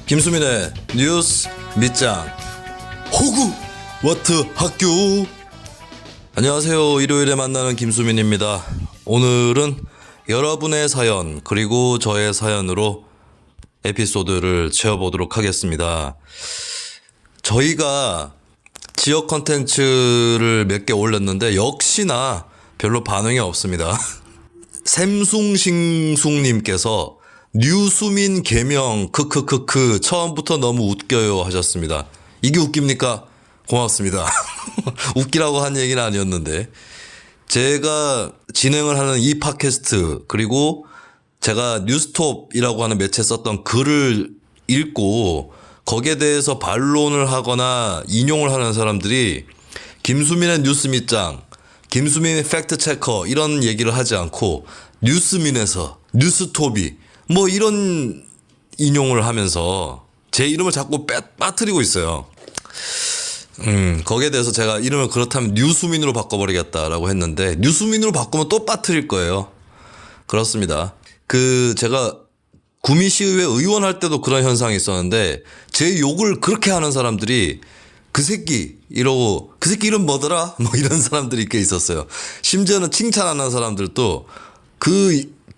김수민의 뉴스 밑장 호구와트 학교. 안녕하세요. 일요일에 만나는 김수민입니다. 오늘은 여러분의 사연 그리고 저의 사연으로 에피소드를 채워보도록 하겠습니다. 저희가 지역 컨텐츠를 몇 개 올렸는데 역시나 별로 반응이 없습니다. 샘숭싱숭님께서 뉴수민 개명 크크크크 처음부터 너무 웃겨요 하셨습니다. 이게 웃깁니까? 고맙습니다. 웃기라고 한 얘기는 아니었는데, 제가 진행을 하는 이 팟캐스트 그리고 제가 뉴스톱이라고 하는 매체에 썼던 글을 읽고 거기에 대해서 반론을 하거나 인용을 하는 사람들이 김수민의 뉴스 밑장, 김수민의 팩트 체커 이런 얘기를 하지 않고 뉴스민에서 뉴스톱이 뭐 이런 인용을 하면서 제 이름을 자꾸 빠뜨리고 있어요. 거기에 대해서 제가 이름을 그렇다면 뉴수민으로 바꿔버리겠다라고 했는데, 뉴수민으로 바꾸면 또 빠뜨릴 거예요. 그렇습니다. 제가 구미시의회 의원 할 때도 그런 현상이 있었는데, 제 욕을 그렇게 하는 사람들이 그 새끼 이러고, 그 새끼 이름 뭐더라? 뭐 이런 사람들이 꽤 있었어요. 심지어는 칭찬하는 사람들도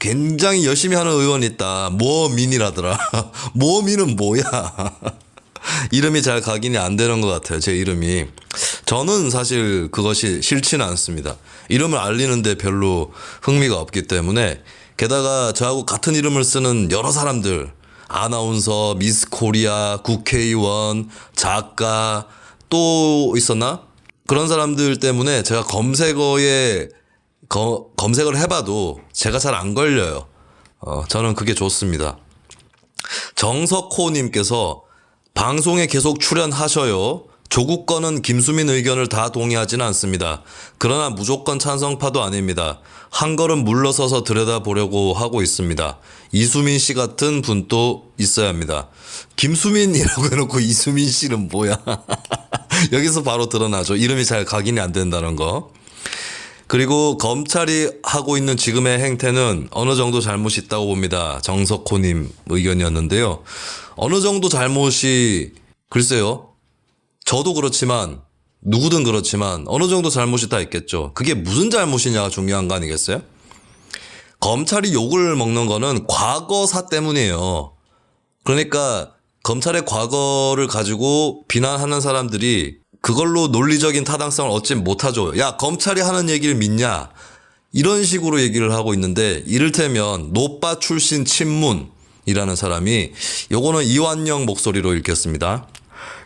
굉장히 열심히 하는 의원이 있다. 뭐민이라더라. 뭐민은 뭐야. 이름이 잘 각인이 안 되는 것 같아요. 제 이름이. 저는 사실 그것이 싫지는 않습니다. 이름을 알리는데 별로 흥미가 없기 때문에. 게다가 저하고 같은 이름을 쓰는 여러 사람들, 아나운서, 미스 코리아, 국회의원, 작가 또 있었나? 그런 사람들 때문에 제가 검색어를 해봐도 제가 잘 안 걸려요. 저는 그게 좋습니다. 정석호님께서 방송에 계속 출연하셔요. 조국 건은 김수민 의견을 다 동의하지는 않습니다. 그러나 무조건 찬성파도 아닙니다. 한 걸음 물러서서 들여다보려고 하고 있습니다. 이수민 씨 같은 분도 있어야 합니다. 김수민이라고 해놓고 이수민 씨는 뭐야. 여기서 바로 드러나죠. 이름이 잘 각인이 안 된다는 거. 그리고 검찰이 하고 있는 지금의 행태는 어느 정도 잘못이 있다고 봅니다. 정석호님 의견이었는데요. 어느 정도 잘못이, 글쎄요. 저도 그렇지만 누구든 그렇지만 어느 정도 잘못이 다 있겠죠. 그게 무슨 잘못이냐가 중요한 거 아니겠어요? 검찰이 욕을 먹는 거는 과거사 때문이에요. 그러니까 검찰의 과거를 가지고 비난하는 사람들이 그걸로 논리적인 타당성을 얻지 못하죠. 야, 검찰이 하는 얘기를 믿냐? 이런 식으로 얘기를 하고 있는데, 이를테면 노빠 출신 친문이라는 사람이, 요거는 이완영 목소리로 읽겠습니다.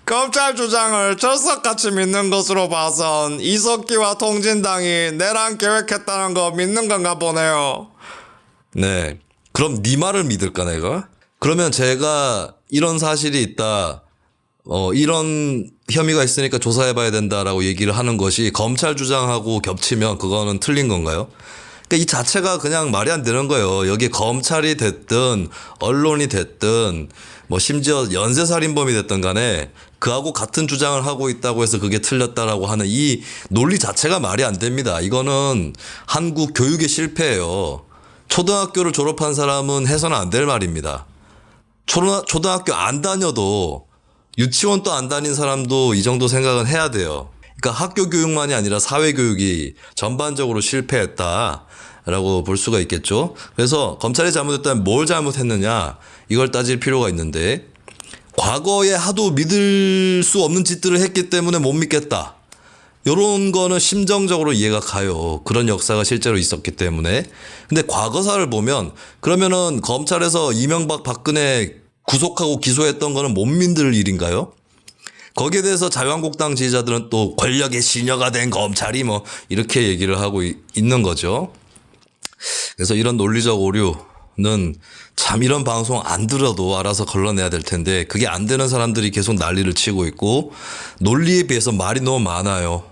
검찰 주장을 철석같이 믿는 것으로 봐선 이석기와 통진당이 내란 계획했다는 거 믿는 건가 보네요. 네. 그럼 네 말을 믿을까 내가? 그러면 제가 이런 사실이 있다, 이런 혐의가 있으니까 조사해봐야 된다라고 얘기를 하는 것이 검찰 주장하고 겹치면 그거는 틀린 건가요? 그러니까 이 자체가 그냥 말이 안 되는 거예요. 여기 검찰이 됐든 언론이 됐든 뭐 심지어 연쇄살인범이 됐든 간에 그하고 같은 주장을 하고 있다고 해서 그게 틀렸다라고 하는 이 논리 자체가 말이 안 됩니다. 이거는 한국 교육의 실패예요. 초등학교를 졸업한 사람은 해서는 안 될 말입니다. 초등학교 안 다녀도, 유치원도 안 다닌 사람도 이 정도 생각은 해야 돼요. 그러니까 학교 교육만이 아니라 사회 교육이 전반적으로 실패했다라고 볼 수가 있겠죠. 그래서 검찰이 잘못했다면 뭘 잘못했느냐, 이걸 따질 필요가 있는데, 과거에 하도 믿을 수 없는 짓들을 했기 때문에 못 믿겠다, 요런 거는 심정적으로 이해가 가요. 그런 역사가 실제로 있었기 때문에. 근데 과거사를 보면, 그러면은 검찰에서 이명박 박근혜 구속하고 기소했던 거는 못 믿을 일인가요? 거기에 대해서 자유한국당 지지자들은 또 권력의 시녀가 된 검찰이 뭐 이렇게 얘기를 하고 있는 거죠. 그래서 이런 논리적 오류는 참 이런 방송 안 들어도 알아서 걸러내야 될 텐데, 그게 안 되는 사람들이 계속 난리를 치고 있고, 논리에 비해서 말이 너무 많아요.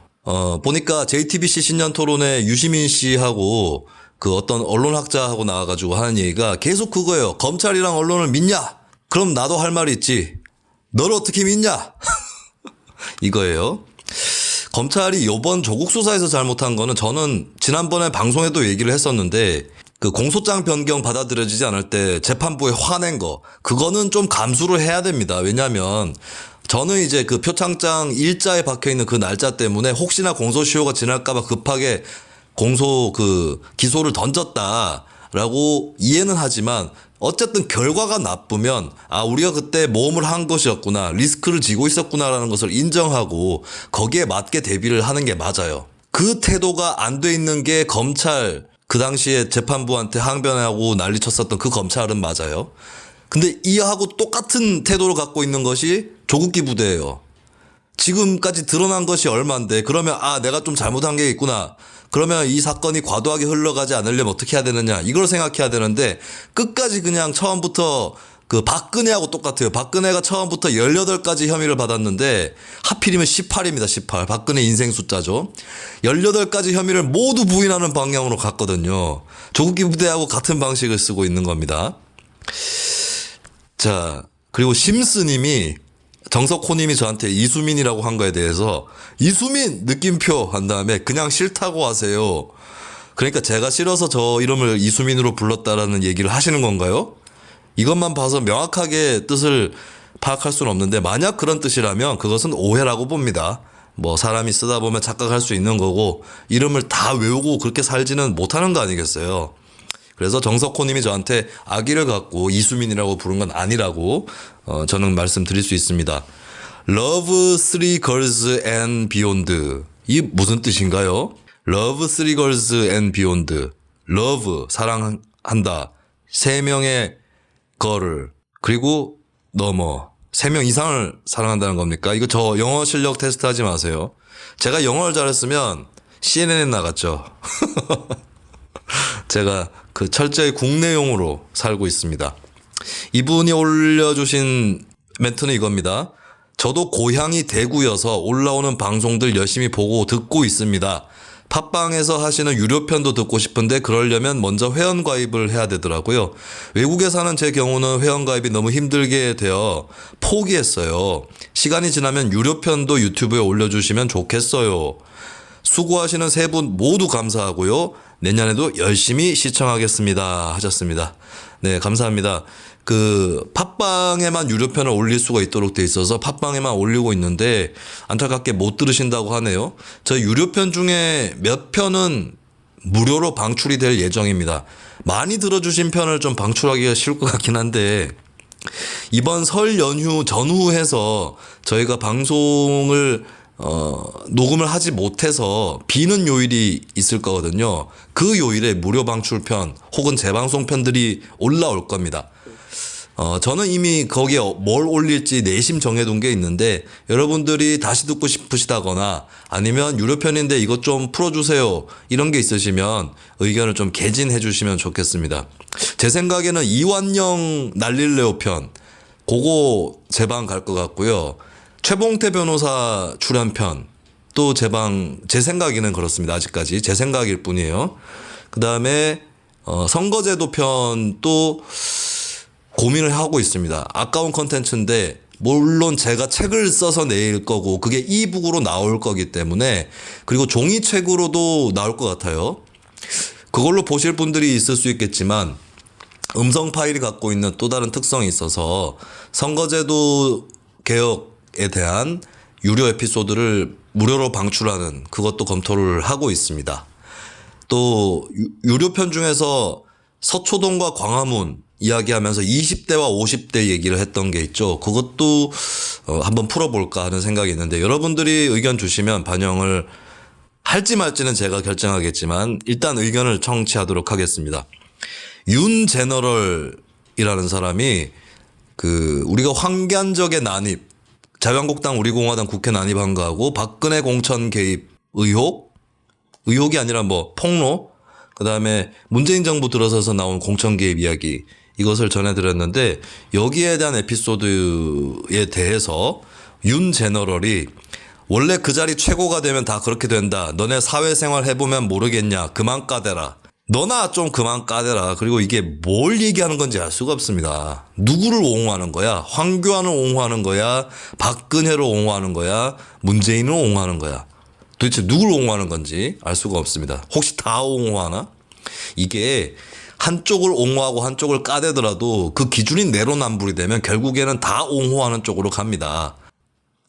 보니까 JTBC 신년 토론에 유시민 씨하고 그 어떤 언론학자하고 나와가지고 하는 얘기가 계속 그거예요. 검찰이랑 언론을 믿냐? 그럼 나도 할 말이 있지. 너를 어떻게 믿냐? 이거예요. 검찰이 이번 조국 수사에서 잘못한 거는, 저는 지난번에 방송에도 얘기를 했었는데, 그 공소장 변경 받아들여지지 않을 때 재판부에 화낸 거, 그거는 좀 감수를 해야 됩니다. 왜냐하면 저는 이제 그 표창장 일자에 박혀 있는 그 날짜 때문에 혹시나 공소시효가 지날까봐 급하게 기소를 던졌다라고 이해는 하지만 어쨌든 결과가 나쁘면 우리가 그때 모험을 한 것이었구나, 리스크를 지고 있었구나라는 것을 인정하고 거기에 맞게 대비를 하는 게 맞아요. 그 태도가 안 돼 있는 게 검찰, 그 당시에 재판부한테 항변하고 난리쳤었던 그 검찰은 맞아요. 근데 이하고 똑같은 태도를 갖고 있는 것이 조국기 부대예요. 지금까지 드러난 것이 얼만데, 그러면 내가 좀 잘못한 게 있구나, 그러면 이 사건이 과도하게 흘러가지 않으려면 어떻게 해야 되느냐, 이걸 생각해야 되는데 끝까지 그냥 처음부터 그 박근혜하고 똑같아요. 박근혜가 처음부터 18가지 혐의를 받았는데 하필이면 18입니다. 18. 박근혜 인생 숫자죠. 18가지 혐의를 모두 부인하는 방향으로 갔거든요. 조국기 부대하고 같은 방식을 쓰고 있는 겁니다. 자, 그리고 심스님이, 정석호님이 저한테 이수민이라고 한 거에 대해서 이수민 느낌표 한 다음에 그냥 싫다고 하세요. 그러니까 제가 싫어서 저 이름을 이수민으로 불렀다라는 얘기를 하시는 건가요? 이것만 봐서 명확하게 뜻을 파악할 수는 없는데, 만약 그런 뜻이라면 그것은 오해라고 봅니다. 뭐 사람이 쓰다 보면 착각할 수 있는 거고, 이름을 다 외우고 그렇게 살지는 못하는 거 아니겠어요. 그래서 정석호님이 저한테 아기를 갖고 이수민이라고 부른 건 아니라고 저는 말씀드릴 수 있습니다. Love Three Girls and Beyond, 이 무슨 뜻인가요? Love Three Girls and Beyond. Love, 사랑한다. 3명의 girl, 그리고 넘어 3명 이상을 사랑한다는 겁니까? 이거 저 영어 실력 테스트 하지 마세요. 제가 영어를 잘했으면 CNN에 나갔죠. 제가 그 철저히 국내용으로 살고 있습니다. 이분이 올려주신 멘트는 이겁니다. 저도 고향이 대구여서 올라오는 방송들 열심히 보고 듣고 있습니다. 팟빵에서 하시는 유료편도 듣고 싶은데 그러려면 먼저 회원가입을 해야 되더라고요. 외국에 사는 제 경우는 회원가입이 너무 힘들게 되어 포기했어요. 시간이 지나면 유료편도 유튜브에 올려주시면 좋겠어요. 수고하시는 세 분 모두 감사하고요. 내년에도 열심히 시청하겠습니다 하셨습니다. 네, 감사합니다. 그 팟빵에만 유료편을 올릴 수가 있도록 돼 있어서 팟빵에만 올리고 있는데 안타깝게 못 들으신다고 하네요. 저 유료편 중에 몇 편은 무료로 방출이 될 예정입니다. 많이 들어주신 편을 좀 방출하기가 쉬울 것 같긴 한데, 이번 설 연휴 전후해서 저희가 방송을 녹음을 하지 못해서 비는 요일이 있을 거거든요. 그 요일에 무료 방출편 혹은 재방송편들이 올라올 겁니다. 저는 이미 거기에 뭘 올릴지 내심 정해둔 게 있는데, 여러분들이 다시 듣고 싶으시다거나 아니면 유료편인데 이것 좀 풀어주세요, 이런 게 있으시면 의견을 좀 개진해 주시면 좋겠습니다. 제 생각에는 이완영 날릴레오 편, 그거 제방 갈 것 같고요. 최봉태 변호사 출연편 또 제 생각에는 그렇습니다. 아직까지 제 생각일 뿐이에요. 그 다음에 선거제도 편도 고민을 하고 있습니다. 아까운 컨텐츠인데 물론 제가 책을 써서 낼 거고 그게 이북으로 나올 거기 때문에, 그리고 종이책으로도 나올 것 같아요. 그걸로 보실 분들이 있을 수 있겠지만 음성 파일이 갖고 있는 또 다른 특성이 있어서 선거제도 개혁에 대한 유료 에피소드를 무료로 방출하는 그것도 검토를 하고 있습니다. 또 유료편 중에서 서초동과 광화문 이야기하면서 20대와 50대 얘기를 했던 게 있죠. 그것도 한번 풀어볼까 하는 생각이 있는데, 여러분들이 의견 주시면 반영을 할지 말지는 제가 결정하겠지만 일단 의견을 청취하도록 하겠습니다. 윤 제너럴이라는 사람이 우리가 황교안적의 난입, 자유한국당 우리공화당 국회 난입한 거하고 박근혜 공천 개입 의혹이 아니라 뭐 폭로, 그 다음에 문재인 정부 들어서서 나온 공천 개입 이야기, 이것을 전해드렸는데, 여기에 대한 에피소드에 대해서 윤 제너럴이 원래 그 자리 최고가 되면 다 그렇게 된다. 너네 사회생활 해보면 모르겠냐. 그만 까대라. 너나 좀 그만 까대라. 그리고 이게 뭘 얘기하는 건지 알 수가 없습니다. 누구를 옹호하는 거야? 황교안을 옹호하는 거야? 박근혜를 옹호하는 거야? 문재인을 옹호하는 거야? 도대체 누구를 옹호하는 건지 알 수가 없습니다. 혹시 다 옹호하나? 이게 한쪽을 옹호하고 한쪽을 까대더라도 그 기준이 내로남불이 되면 결국에는 다 옹호하는 쪽으로 갑니다.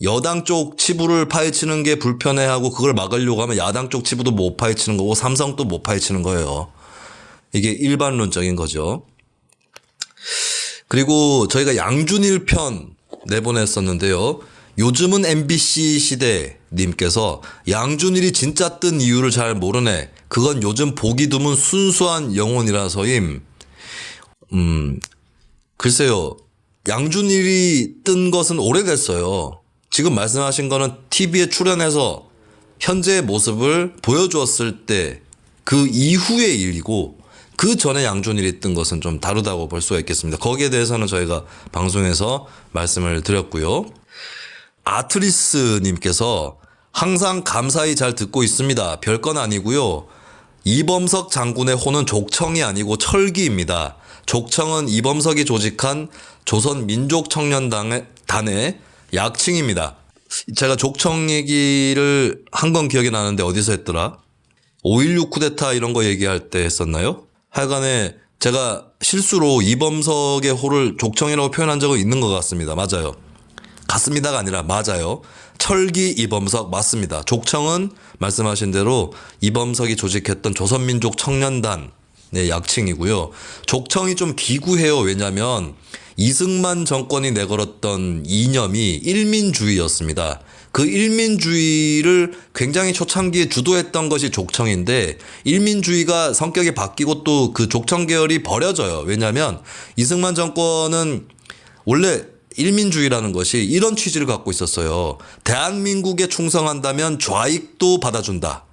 여당 쪽 치부를 파헤치는 게 불편해하고 그걸 막으려고 하면 야당 쪽 치부도 못 파헤치는 거고 삼성도 못 파헤치는 거예요. 이게 일반론적인 거죠. 그리고 저희가 양준일 편 내보냈었는데요. 요즘은 MBC 시대 님께서 양준일이 진짜 뜬 이유를 잘 모르네. 그건 요즘 보기 드문 순수한 영혼이라서임. 글쎄요. 양준일이 뜬 것은 오래됐어요. 지금 말씀하신 거는 TV에 출연해서 현재의 모습을 보여주었을 때 그 이후의 일이고 그 전에 양준일이 뜬 것은 좀 다르다고 볼 수가 있겠습니다. 거기에 대해서는 저희가 방송에서 말씀을 드렸고요. 아트리스님께서 항상 감사히 잘 듣고 있습니다. 별건 아니고요. 이범석 장군의 호는 족청이 아니고 철기입니다. 족청은 이범석이 조직한 조선민족청년단의 약칭입니다. 제가 족청 얘기를 한 건 기억이 나는데 어디서 했더라? 5.16 쿠데타 이런 거 얘기할 때 했었나요? 하여간에 제가 실수로 이범석의 호를 족청이라고 표현한 적은 있는 것 같습니다. 맞아요. 같습니다가 아니라 맞아요. 철기 이범석 맞습니다. 족청은 말씀하신 대로 이범석이 조직했던 조선민족 청년단의 약칭이고요. 족청이 좀 기구해요. 왜냐하면 이승만 정권이 내걸었던 이념이 일민주의였습니다. 그 일민주의를 굉장히 초창기에 주도했던 것이 족청인데 일민주의가 성격이 바뀌고 또 그 족청 계열이 버려져요. 왜냐하면 이승만 정권은 원래 일민주의라는 것이 이런 취지를 갖고 있었어요. 대한민국에 충성한다면 좌익도 받아준다.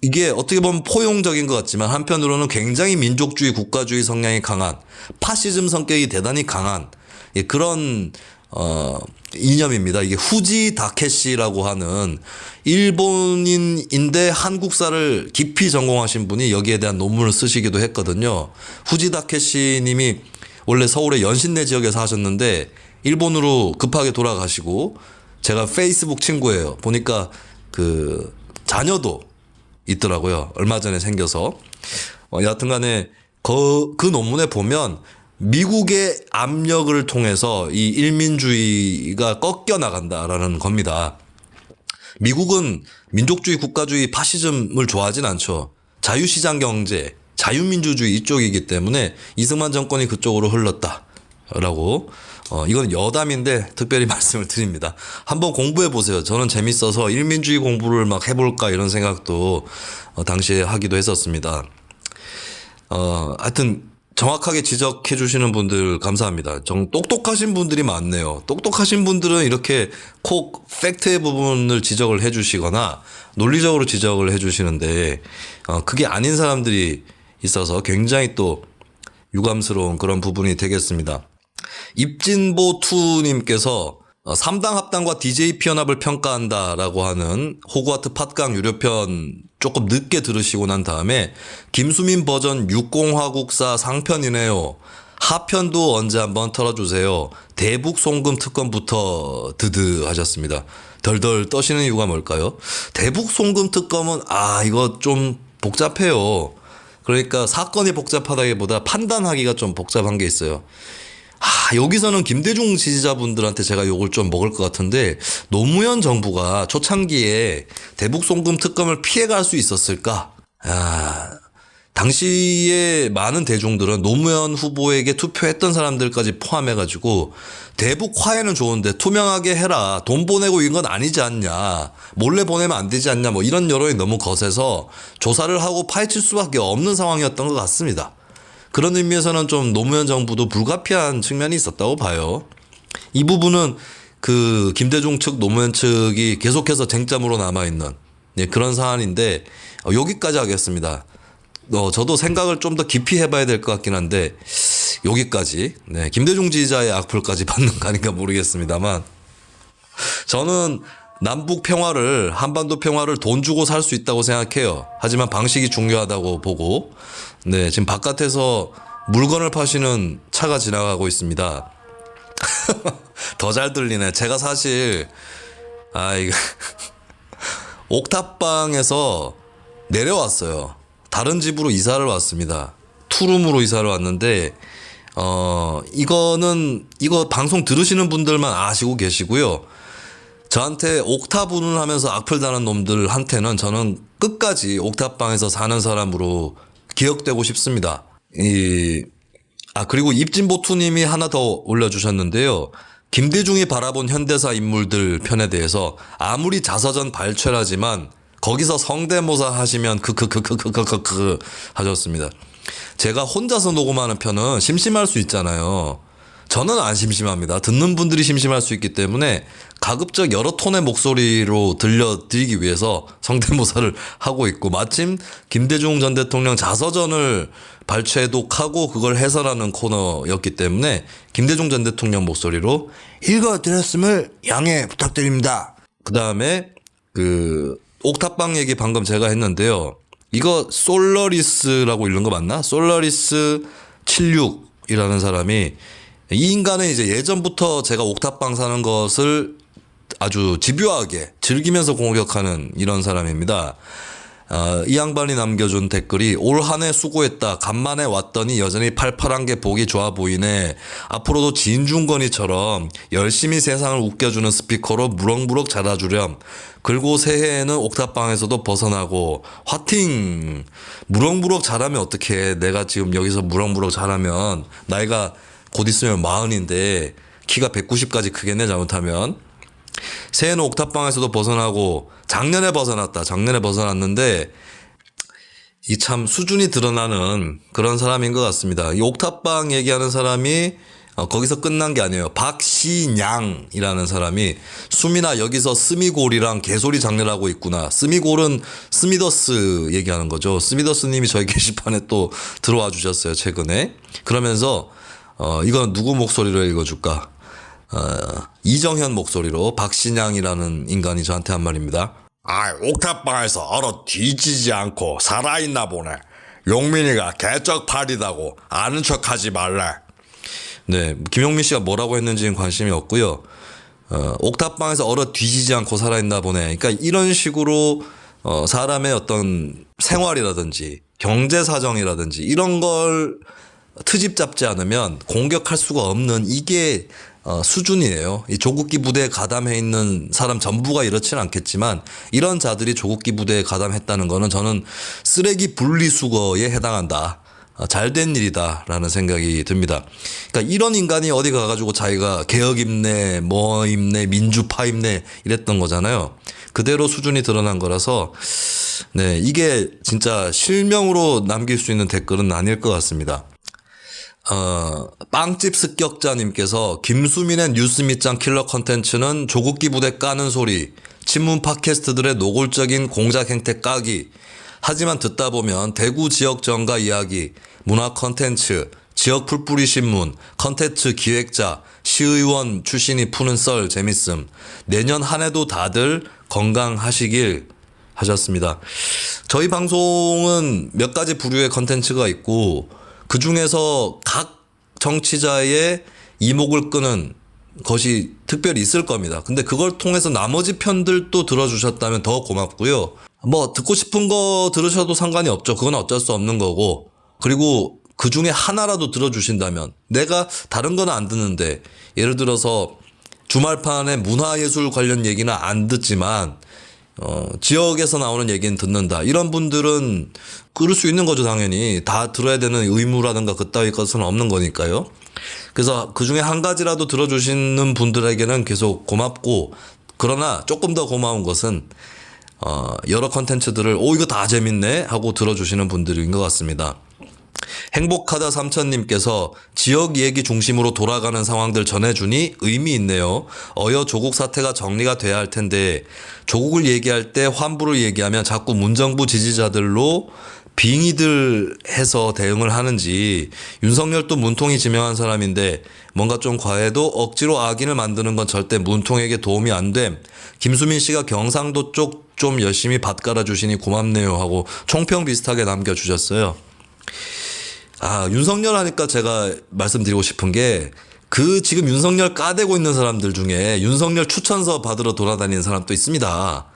이게 어떻게 보면 포용적인 것 같지만 한편으로는 굉장히 민족주의, 국가주의 성향이 강한 파시즘 성격이 대단히 강한 그런 이념입니다. 이게 후지 다케시라고 하는 일본인인데 한국사를 깊이 전공하신 분이 여기에 대한 논문을 쓰시기도 했거든요. 후지 다케시 님이 원래 서울의 연신내 지역에서 하셨는데 일본으로 급하게 돌아가시고 제가 페이스북 친구예요. 보니까 그 자녀도 있더라고요. 얼마 전에 생겨서. 여하튼간에 그 논문에 보면 미국의 압력을 통해서 이 일민주의가 꺾여 나간다라는 겁니다. 미국은 민족주의, 국가주의, 파시즘을 좋아하진 않죠. 자유시장 경제, 자유민주주의 이쪽이기 때문에 이승만 정권이 그쪽으로 흘렀다라고 이건 여담인데 특별히 말씀을 드립니다. 한번 공부해 보세요. 저는 재밌어서 일민주의 공부를 막 해볼까 이런 생각도 당시에 하기도 했었습니다. 하여튼 정확하게 지적해 주시는 분들 감사합니다. 똑똑하신 분들이 많네요. 똑똑하신 분들은 이렇게 콕 팩트의 부분을 지적을 해 주시거나 논리적으로 지적을 해 주시는데 그게 아닌 사람들이 있어서 굉장히 또 유감스러운 그런 부분이 되겠습니다. 입진보2님께서 3당 합당과 DJ 피연합을 평가한다라고 하는 호그와트 팟강 유료편 조금 늦게 들으시고 난 다음에 김수민 버전 육공화국사 상편이네요. 하편도 언제 한번 털어주세요. 대북 송금 특검부터 드드 하셨습니다. 덜덜 떠시는 이유가 뭘까요? 대북 송금 특검은 이거 좀 복잡해요. 그러니까 사건이 복잡하다기보다 판단하기가 좀 복잡한 게 있어요. 여기서는 김대중 지지자분들한테 제가 욕을 좀 먹을 것 같은데 노무현 정부가 초창기에 대북 송금 특검을 피해갈 수 있었을까? 당시에 많은 대중들은 노무현 후보에게 투표했던 사람들까지 포함해가지고 대북 화해는 좋은데 투명하게 해라. 돈 보내고 이건 아니지 않냐. 몰래 보내면 안 되지 않냐. 뭐 이런 여론이 너무 거세서 조사를 하고 파헤칠 수밖에 없는 상황이었던 것 같습니다. 그런 의미에서는 좀 노무현 정부도 불가피한 측면이 있었다고 봐요. 이 부분은 그 김대중 측, 노무현 측이 계속해서 쟁점으로 남아있는 그런 사안인데 여기까지 하겠습니다. 저도 생각을 좀 더 깊이 해봐야 될 것 같긴 한데 여기까지 김대중 지지자의 악플까지 받는 거 아닌가 모르겠습니다만 저는 남북 평화를 한반도 평화를 돈 주고 살 수 있다고 생각해요. 하지만 방식이 중요하다고 보고 지금 바깥에서 물건을 파시는 차가 지나가고 있습니다. 더 잘 들리네. 제가 사실 이거 옥탑방에서 내려왔어요. 다른 집으로 이사를 왔습니다. 투룸으로 이사를 왔는데 이거 방송 들으시는 분들만 아시고 계시고요. 저한테 옥탑 운운하면서 악플다는 놈들한테는 저는 끝까지 옥탑방에서 사는 사람으로 기억되고 싶습니다. 그리고 입진보투님이 하나 더 올려주셨는데요. 김대중이 바라본 현대사 인물들 편에 대해서 아무리 자서전 발췌라지만 거기서 성대모사 하시면 크크크크크크크 하셨습니다. 제가 혼자서 녹음하는 편은 심심할 수 있잖아요. 저는 안 심심합니다. 듣는 분들이 심심할 수 있기 때문에 가급적 여러 톤의 목소리로 들려드리기 위해서 성대모사를 하고 있고, 마침 김대중 전 대통령 자서전을 발췌독하고 그걸 해설하는 코너였기 때문에 김대중 전 대통령 목소리로 읽어드렸음을 양해 부탁드립니다. 그 다음에 옥탑방 얘기 방금 제가 했는데요. 이거 솔러리스라고 읽는 거 맞나? 솔러리스 76이라는 사람이, 이 인간은 이제 예전부터 제가 옥탑방 사는 것을 아주 집요하게 즐기면서 공격하는 이런 사람입니다. 이 양반이 남겨준 댓글이 올 한 해 수고했다. 간만에 왔더니 여전히 팔팔한 게 보기 좋아 보이네. 앞으로도 진중권이처럼 열심히 세상을 웃겨주는 스피커로 무럭무럭 자라주렴. 그리고 새해에는 옥탑방에서도 벗어나고 화팅! 무럭무럭 자라면 어떡해. 내가 지금 여기서 무럭무럭 자라면 나이가 곧 있으면 40인데 키가 190까지 크겠네 잘못하면. 새해는 옥탑방에서도 벗어나고 작년에 벗어났는데 이 참 수준이 드러나는 그런 사람인 것 같습니다. 이 옥탑방 얘기하는 사람이 거기서 끝난 게 아니에요. 박신양이라는 사람이 수민아 여기서 스미골이랑 개소리 장르라고 있구나. 스미골은 스미더스 얘기하는 거죠. 스미더스 님이 저희 게시판에 또 들어와 주셨어요 최근에. 그러면서 이건 누구 목소리로 읽어줄까? 이정현 목소리로 박신양이라는 인간이 저한테 한 말입니다. 옥탑방에서 얼어 뒤지지 않고 살아있나 보네. 용민이가 개쩍팔이다고 아는 척하지 말래. 네, 김용민 씨가 뭐라고 했는지는 관심이 없고요. 옥탑방에서 얼어 뒤지지 않고 살아있나 보네. 그러니까 이런 식으로 사람의 어떤 생활이라든지 경제 사정이라든지 이런 걸 트집 잡지 않으면 공격할 수가 없는 이게 수준이에요. 이 조국기 부대에 가담해 있는 사람 전부가 이렇지는 않겠지만 이런 자들이 조국기 부대에 가담했다는 거는 저는 쓰레기 분리수거에 해당한다. 잘된 일이다라는 생각이 듭니다. 그러니까 이런 인간이 어디 가가지고 자기가 개혁 입네, 뭐 입네, 민주파 입네 이랬던 거잖아요. 그대로 수준이 드러난 거라서 네, 이게 진짜 실명으로 남길 수 있는 댓글은 아닐 것 같습니다. 빵집 습격자님께서 김수민의 뉴스 밑장 킬러 컨텐츠는 조국기 부대 까는 소리, 친문 팟캐스트들의 노골적인 공작 행태 까기. 하지만 듣다 보면 대구 지역 정가 이야기, 문화 컨텐츠, 지역 풀뿌리 신문, 컨텐츠 기획자, 시의원 출신이 푸는 썰 재밌음. 내년 한 해도 다들 건강하시길 하셨습니다. 저희 방송은 몇 가지 부류의 컨텐츠가 있고 그 중에서 각 정치자의 이목을 끄는 것이 특별히 있을 겁니다. 근데 그걸 통해서 나머지 편들도 들어주셨다면 더 고맙고요. 뭐 듣고 싶은 거 들으셔도 상관이 없죠. 그건 어쩔 수 없는 거고. 그리고 그 중에 하나라도 들어주신다면, 내가 다른 건 안 듣는데 예를 들어서 주말판에 문화예술 관련 얘기는 안 듣지만 지역에서 나오는 얘기는 듣는다. 이런 분들은 그럴 수 있는 거죠. 당연히 다 들어야 되는 의무라든가 그따위 것은 없는 거니까요. 그래서 그 중에 한 가지라도 들어주시는 분들에게는 계속 고맙고, 그러나 조금 더 고마운 것은 여러 컨텐츠들을 이거 다 재밌네 하고 들어주시는 분들인 것 같습니다. 행복하다 삼천님께서 지역 얘기 중심으로 돌아가는 상황들 전해주니 의미 있네요. 어여 조국 사태가 정리가 돼야 할 텐데 조국을 얘기할 때 환부를 얘기하면 자꾸 문정부 지지자들로 빙의들 해서 대응을 하는지, 윤석열도 문통이 지명한 사람인데 뭔가 좀 과해도 억지로 악인을 만드는 건 절대 문통에게 도움이 안 됨. 김수민 씨가 경상도 쪽 좀 열심히 밭 깔아주시니 고맙네요 하고 총평 비슷하게 남겨주셨어요. 윤석열 하니까 제가 말씀드리고 싶은 게, 지금 윤석열 까대고 있는 사람들 중에 윤석열 추천서 받으러 돌아다니는 사람도 있습니다.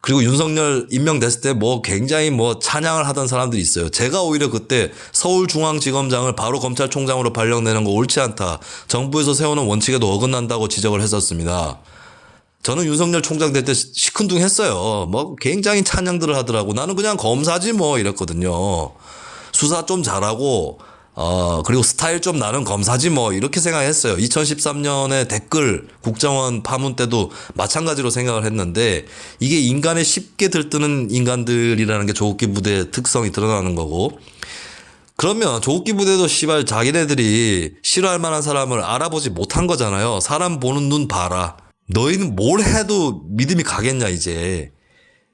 그리고 윤석열 임명됐을 때 뭐 굉장히 뭐 찬양을 하던 사람들이 있어요. 제가 오히려 그때 서울중앙지검장을 바로 검찰총장으로 발령내는 거 옳지 않다. 정부에서 세우는 원칙에도 어긋난다고 지적을 했었습니다. 저는 윤석열 총장 될 때 시큰둥했어요. 뭐 굉장히 찬양들을 하더라고. 나는 그냥 검사지 뭐 이랬거든요. 수사 좀 잘하고 그리고 스타일 좀 나는 검사지 뭐 이렇게 생각했어요. 2013년에 댓글 국정원 파문 때도 마찬가지로 생각을 했는데 이게 인간에 쉽게 들뜨는 인간들이라는 게 조국기 부대의 특성이 드러나는 거고 그러면 조국기 부대도 씨발 자기네들이 싫어할 만한 사람을 알아보지 못한 거잖아요. 사람 보는 눈 봐라. 너희는 뭘 해도 믿음이 가겠냐 이제.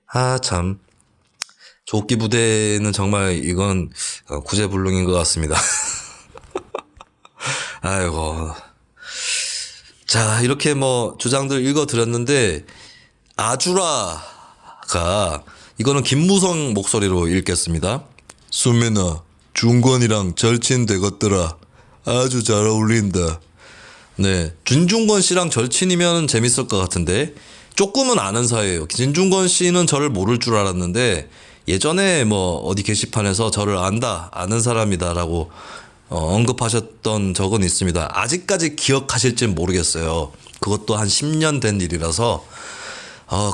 아 참. 조국기 부대는 정말 이건 구제불능인 것 같습니다. 아이고. 자, 이렇게 뭐 주장들 읽어드렸는데 아주라가 이거는 김무성 목소리로 읽겠습니다. 수민아, 준권이랑 절친 되겠더라. 아주 잘 어울린다. 네, 진중권 씨랑 절친이면 재밌을 것 같은데 조금은 아는 사이예요. 진중권 씨는 저를 모를 줄 알았는데 예전에 뭐 어디 게시판에서 저를 아는 사람이다라고 언급하셨던 적은 있습니다. 아직까지 기억하실진 모르겠어요. 그것도 한 10년 된 일이라서.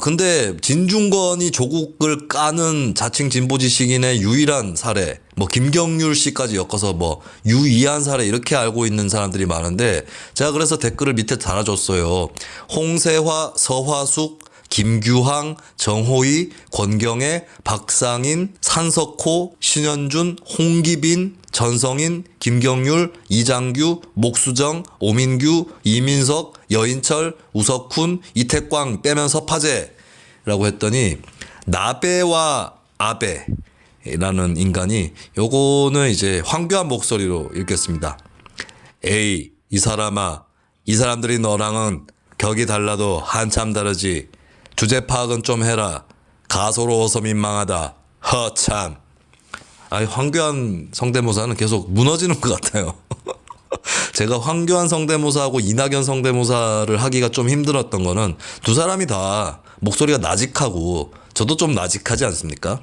근데 진중권이 조국을 까는 자칭 진보 지식인의 유일한 사례, 뭐 김경률 씨까지 엮어서 뭐 유이한 사례 이렇게 알고 있는 사람들이 많은데 제가 그래서 댓글을 밑에 달아줬어요. 홍세화, 서화숙, 김규황, 정호희, 권경애, 박상인, 산석호, 신현준, 홍기빈, 전성인, 김경률, 이장규, 목수정, 오민규, 이민석, 여인철, 우석훈, 이태광 빼면 서파제라고 했더니 나베와 아베라는 인간이 요거는 이제 황교안 목소리로 읽겠습니다. 에이 이 사람아, 이 사람들이 너랑은 격이 달라도 한참 다르지. 주제 파악은 좀 해라. 가소로워서 민망하다. 허참. 아니 황교안 성대모사는 계속 무너지는 것 같아요. 제가 황교안 성대모사하고 이낙연 성대모사를 하기가 좀 힘들었던 거는 두 사람이 다 목소리가 나직하고 저도 좀 나직하지 않습니까?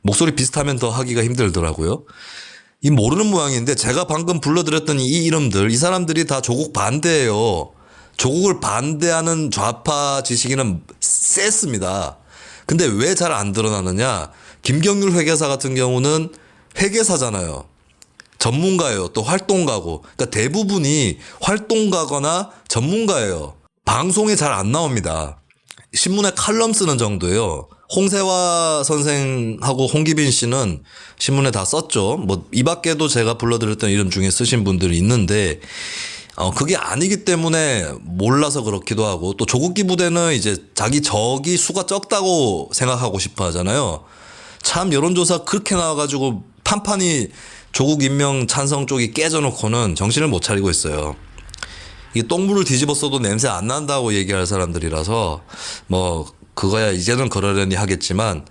목소리 비슷하면 더 하기가 힘들더라고요. 이 모르는 모양인데 제가 방금 불러드렸던 이 이름들, 이 사람들이 다 조국 반대예요. 조국을 반대하는 좌파 지식인은 셌습니다. 근데 왜 잘 안 드러나느냐? 김경률 회계사 같은 경우는 회계사잖아요. 전문가예요. 또 활동가고. 그러니까 대부분이 활동가거나 전문가예요. 방송에 잘 안 나옵니다. 신문에 칼럼 쓰는 정도예요. 홍세화 선생하고 홍기빈 씨는 신문에 다 썼죠. 뭐 이 밖에도 제가 불러드렸던 이름 중에 쓰신 분들이 있는데 그게 아니기 때문에 몰라서 그렇기도 하고 또 조국기 부대는 이제 자기 적이 수가 적다고 생각하고 싶어 하잖아요. 참 여론조사 그렇게 나와가지고 판판이 조국 임명 찬성 쪽이 깨져놓고는 정신을 못 차리고 있어요. 이게 똥물을 뒤집어 써도 냄새 안 난다고 얘기할 사람들이라서 뭐 그거야 이제는 그러려니 하겠지만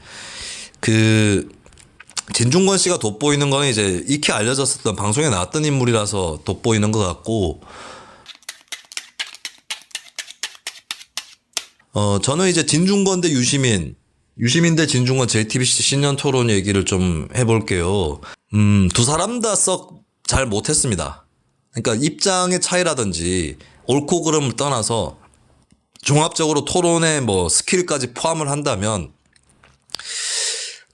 진중권 씨가 돋보이는 거는 이제 익히 알려졌었던 방송에 나왔던 인물이라서 돋보이는 것 같고 저는 이제 진중권 대 유시민 대 진중권 JTBC 신년 토론 얘기를 좀 해볼게요. 두 사람 다 썩 잘 못했습니다. 그러니까 입장의 차이라든지 옳고 그름을 떠나서 종합적으로 토론에 뭐 스킬까지 포함을 한다면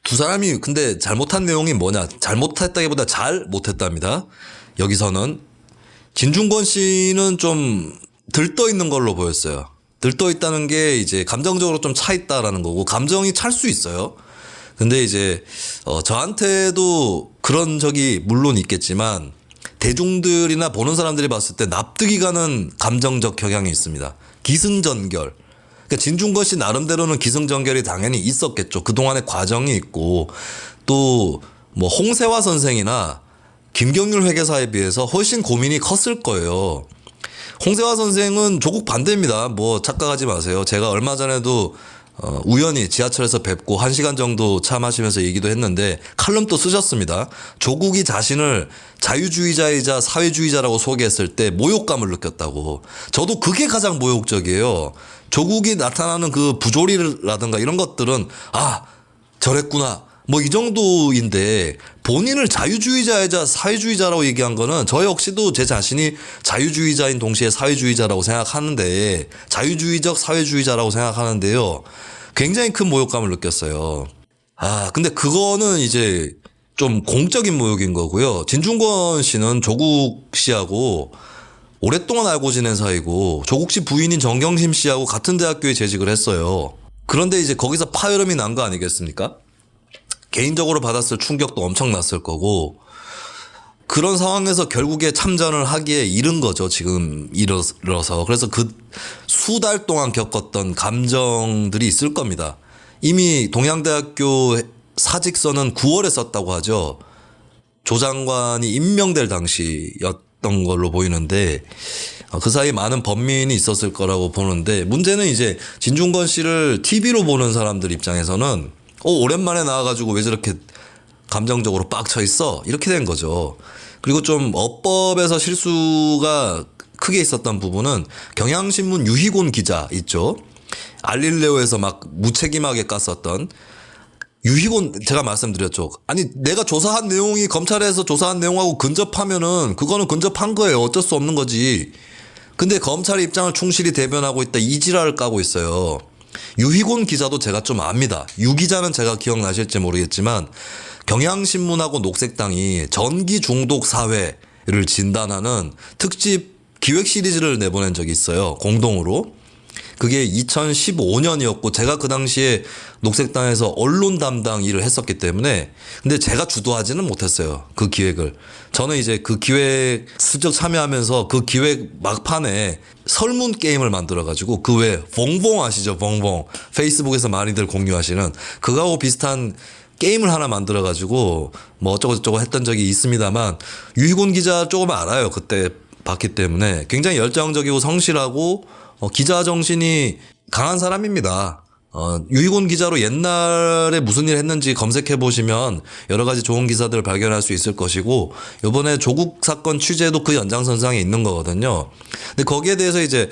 두 사람이 근데 잘못한 내용이 뭐냐? 잘못했다기보다 잘 못했답니다. 여기서는 진중권 씨는 좀 들떠 있는 걸로 보였어요. 들떠 있다는 게 이제 감정적으로 좀 차 있다라는 거고 감정이 찰 수 있어요. 근데 이제 저한테도 그런 적이 물론 있겠지만 대중들이나 보는 사람들이 봤을 때 납득이 가는 감정적 경향이 있습니다. 기승전결. 그러니까 진중권 씨 나름대로는 기승전결이 당연히 있었겠죠. 그동안의 과정이 있고 또 뭐 홍세화 선생이나 김경률 회계사에 비해서 훨씬 고민이 컸을 거예요. 홍세화 선생은 조국 반대입니다. 뭐 착각하지 마세요. 제가 얼마 전에도 우연히 지하철에서 뵙고 1시간 정도 차 마시면서 얘기도 했는데 칼럼도 쓰셨습니다. 조국이 자신을 자유주의자이자 사회주의자라고 소개했을 때 모욕감을 느꼈다고. 저도 그게 가장 모욕적이에요. 조국이 나타나는 그 부조리라든가 이런 것들은 아 저랬구나 뭐 이 정도인데 본인을 자유주의자이자 사회주의자라고 얘기한 거는 저 역시도 제 자신이 자유주의자인 동시에 사회주의자라고 생각하는데 자유주의적 사회주의자라고 생각하는데요. 굉장히 큰 모욕감을 느꼈어요. 근데 그거는 이제 좀 공적인 모욕인 거고요. 진중권 씨는 조국 씨하고 오랫동안 알고 지낸 사이고 조국 씨 부인인 정경심 씨하고 같은 대학교에 재직을 했어요. 그런데 이제 거기서 파열음이 난 거 아니겠습니까? 개인적으로 받았을 충격도 엄청났을 거고 그런 상황에서 결국에 참전을 하기에 이른 거죠. 지금 이뤄서. 그래서 그 수달 동안 겪었던 감정들이 있을 겁니다. 이미 동양대학교 사직서는 9월에 썼다고 하죠. 조 장관이 임명될 당시였던 걸로 보이는데 그 사이에 많은 번민이 있었을 거라고 보는데 문제는 이제 진중권 씨를 TV로 보는 사람들 입장에서는 오랜만에 나와가지고 왜 저렇게 감정적으로 빡쳐 있어? 이렇게 된 거죠. 그리고 좀 어법에서 실수가 크게 있었던 부분은 경향신문 유희곤 기자 있죠. 알릴레오에서 막 무책임하게 깠었던 유희곤 제가 말씀드렸죠. 아니 내가 조사한 내용이 검찰에서 조사한 내용하고 근접하면은 그거는 근접한 거예요. 어쩔 수 없는 거지. 근데 검찰의 입장을 충실히 대변하고 있다 이 지랄을 까고 있어요. 유희곤 기자도 제가 좀 압니다. 유 기자는 제가 기억나실지 모르겠지만 경향신문하고 녹색당이 전기 중독 사회를 진단하는 특집 기획 시리즈를 내보낸 적이 있어요. 공동으로. 그게 2015년이었고 제가 그 당시에 녹색당에서 언론 담당 일을 했었기 때문에 근데 제가 주도하지는 못했어요. 그 기획을. 저는 이제 그 기획 슬쩍 참여하면서 그 기획 막판에 설문 게임을 만들어가지고 그 외에 봉봉 아시죠? 봉봉. 페이스북에서 많이들 공유하시는 그거하고 비슷한 게임을 하나 만들어가지고 뭐 어쩌고저쩌고 했던 적이 있습니다만 유희곤 기자 조금 알아요. 그때 봤기 때문에 굉장히 열정적이고 성실하고 기자 정신이 강한 사람입니다. 유희곤 기자로 옛날에 무슨 일 했는지 검색해 보시면 여러 가지 좋은 기사들을 발견할 수 있을 것이고 이번에 조국 사건 취재도 그 연장선상에 있는 거거든요. 근데 거기에 대해서 이제